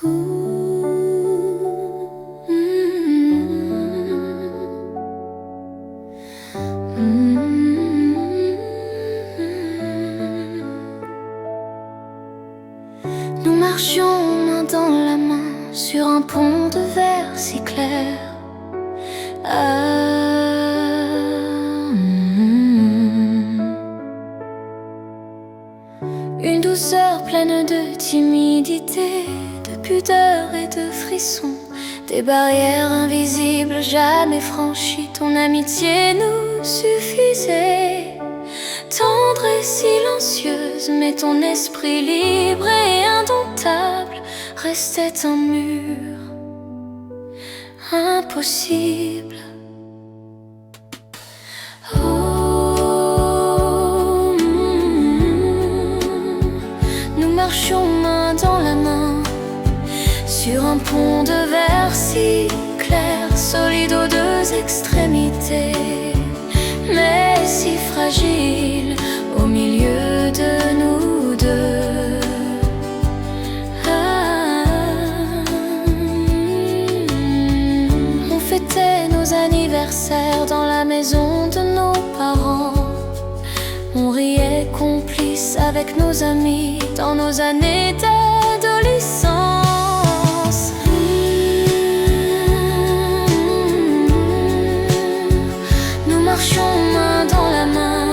Nous marchions main dans la main sur un pont de verre si clair. Une douceur pleine de timidité, de pudeur et de frissons, des barrières invisibles jamais franchies. Ton amitié nous suffisait, tendre et silencieuse, mais ton esprit libre et indomptable restait un mur impossible. Nous marchions main dans la main sur un pont de verre si clair, solide aux deux extrémités, mais si fragile au milieu de nous deux. On fêtait nos anniversaires dans la maison de nos parents. On riait complices avec nos amis dans nos années d'adolescence. Nous marchions main dans la main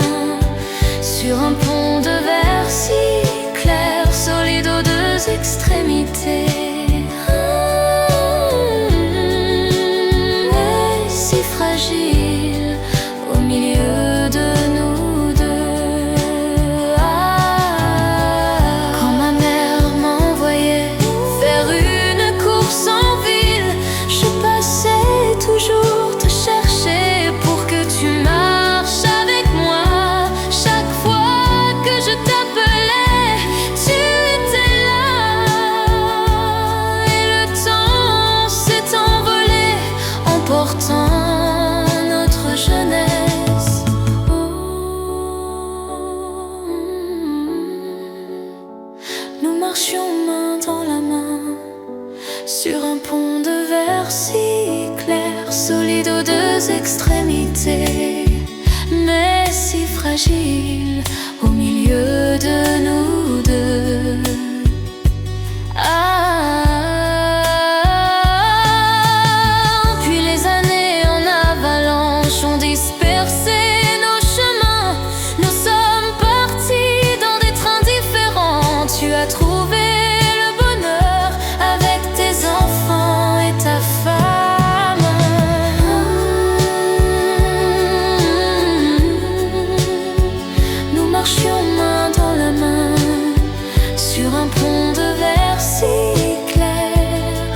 sur un pont de verre si clair, solide aux deux extrémités, et si fragile au milieu de nous deux. Quand ma mère m'envoyait faire une course en ville, je passais toujours te chercher pour que tu marches avec moi. Chaque fois que je t'appelais, tu étais là, et le temps s'est envolé, emportant notre jeunesse. Nous marchions main dans la main sur un pont de verre si clair, solide aux deux extrémités, mais si fragile au milieu de nous deux. Puis les années en avalanche ont dispersé nos chemins. Nous sommes partis dans des trains différents. Tu as trouvé le bonheur avec tes enfants et ta femme. Nous marchions main dans la main sur un pont de verre si clair.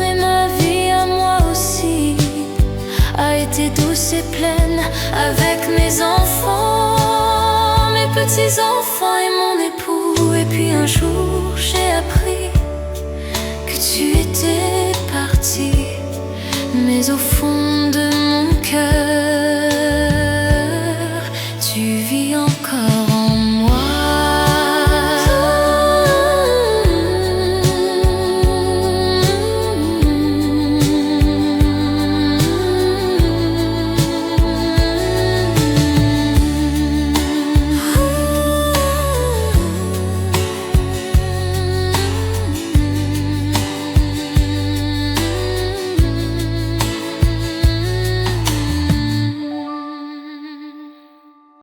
Et ma vie à moi aussi a été douce et pleine avec mes enfants, mes petits-enfants et mon époux. Et puis un jour j'ai appris que tu étais parti, mais au fond de mon cœur, tu vis encore.